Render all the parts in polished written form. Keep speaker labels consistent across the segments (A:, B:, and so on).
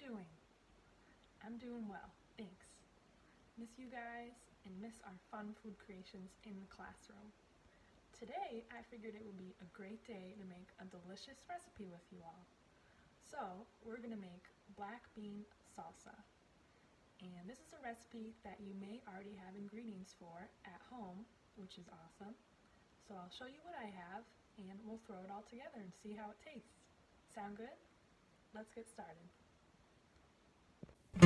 A: doing? I'm doing well, thanks. Miss you guys and miss our fun food creations in the classroom. Today, I figured it would be a great day to make a delicious recipe with you all. So, we're going to make black bean salsa. And this is a recipe that you may already have ingredients for at home, which is awesome. So I'll show you what I have and we'll throw it all together and see how it tastes. Sound good? Let's get started. So,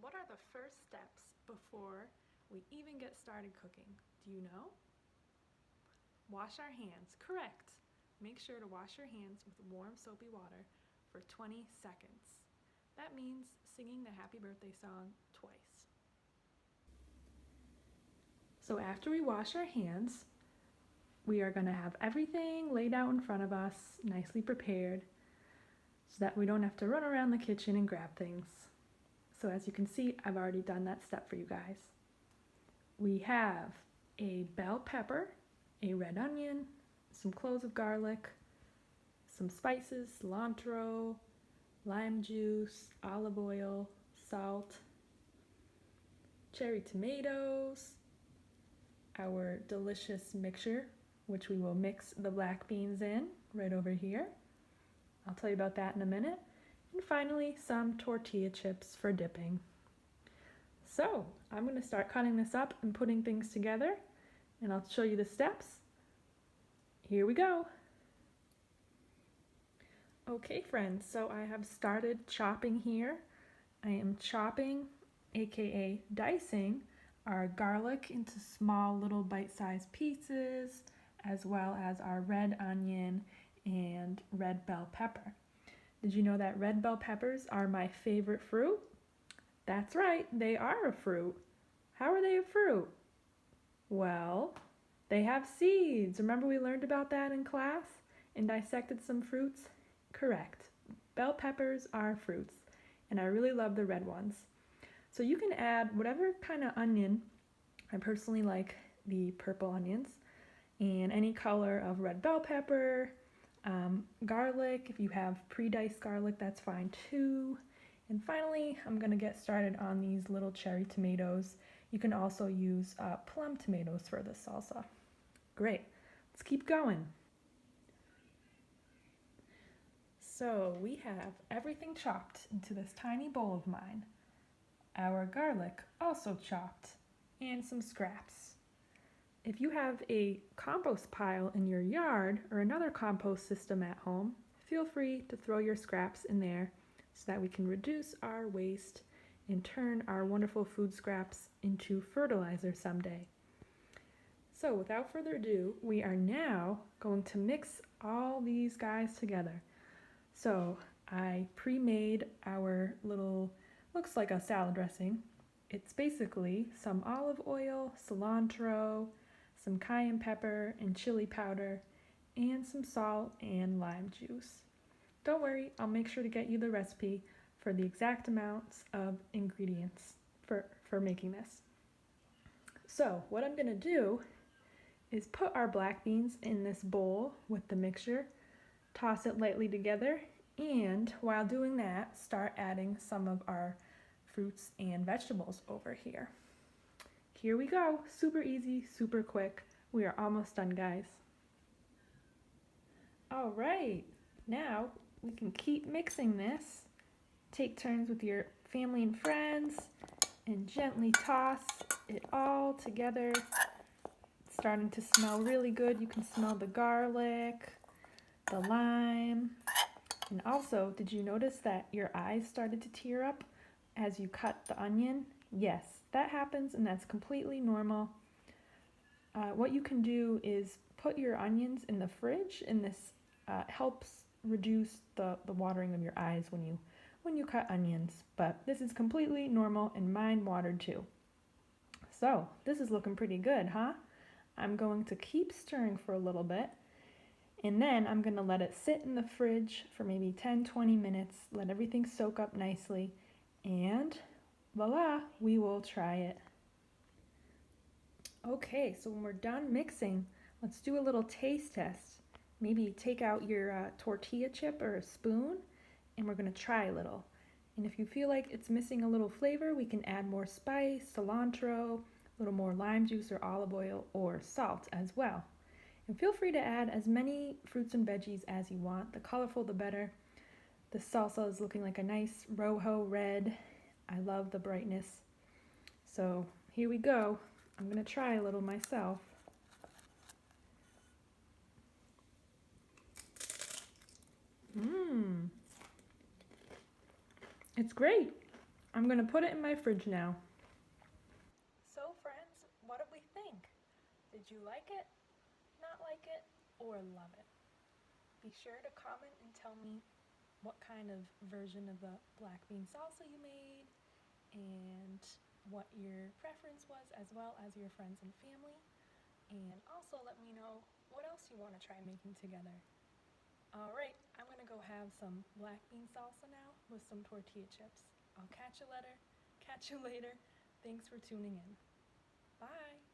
A: what are the first steps before we even get started cooking? Do you know? Wash our hands. Correct. Make sure to wash your hands with warm soapy water for 20 seconds. That means singing the happy birthday song twice. So after we wash our hands, we are going to have everything laid out in front of us, nicely prepared, so that we don't have to run around the kitchen and grab things. So as you can see, I've already done that step for you guys. We have a bell pepper, a red onion, some cloves of garlic, some spices, cilantro, lime juice, olive oil, salt, cherry tomatoes, our delicious mixture, which we will mix the black beans in right over here. I'll tell you about that in a minute. And finally, some tortilla chips for dipping. So, I'm going to start cutting this up and putting things together, and I'll show you the steps. Here we go. Okay, friends, so I have started chopping here. I am chopping, aka dicing, our garlic into small little bite-sized pieces, as well as our red onion and red bell pepper. Did you know that red bell peppers are my favorite fruit? That's right, they are a fruit. How are they a fruit? Well, they have seeds. Remember we learned about that in class and dissected some fruits? Correct. Bell peppers are fruits, and I really love the red ones. So you can add whatever kind of onion. I personally like the purple onions, and any color of red bell pepper, garlic. If you have pre-diced garlic, that's fine too. And finally, I'm going to get started on these little cherry tomatoes. You can also use plum tomatoes for the salsa. Great. Let's keep going. So we have everything chopped into this tiny bowl of mine. Our garlic also chopped, and some scraps. If you have a compost pile in your yard or another compost system at home, feel free to throw your scraps in there so that we can reduce our waste and turn our wonderful food scraps into fertilizer someday. So without further ado, we are now going to mix all these guys together. So I pre-made our little, looks like a salad dressing. It's basically some olive oil, cilantro, some cayenne pepper and chili powder, and some salt and lime juice. Don't worry, I'll make sure to get you the recipe for the exact amounts of ingredients for making this. So what I'm going to do is put our black beans in this bowl with the mixture, toss it lightly together, and while doing that, start adding some of our fruits and vegetables over here. Here we go. Super easy, super quick. We are almost done, guys. All right, now we can keep mixing this. Take turns with your family and friends and gently toss it all together. It's starting to smell really good. You can smell the garlic, the lime, and also, did you notice that your eyes started to tear up as you cut the onion? Yes, that happens, and that's completely normal. What you can do is put your onions in the fridge, and this helps reduce the watering of your eyes when you cut onions. But this is completely normal, and mine watered too. So this is looking pretty good, huh? I'm going to keep stirring for a little bit, And then I'm gonna let it sit in the fridge for maybe 10-20 minutes, let everything soak up nicely, and voila, we will try it. Okay, so when we're done mixing, let's do a little taste test. Maybe take out your tortilla chip or a spoon, and we're gonna try a little. And if you feel like it's missing a little flavor, we can add more spice, cilantro, a little more lime juice or olive oil or salt as well. And feel free to add as many fruits and veggies as you want. The colorful, the better. The salsa is looking like a nice rojo red. I love the brightness. So here we go. I'm gonna try a little myself. Mmm. It's great. I'm gonna put it in my fridge now. So friends, what did we think? Did you like it, not like it, or love it? Be sure to comment and tell me what kind of version of the black bean salsa you made and what your preference was, as well as your friends and family. And also let me know what else you want to try making together. Alright, I'm gonna go have some black bean salsa now with some tortilla chips. I'll catch you later. Thanks for tuning in. Bye!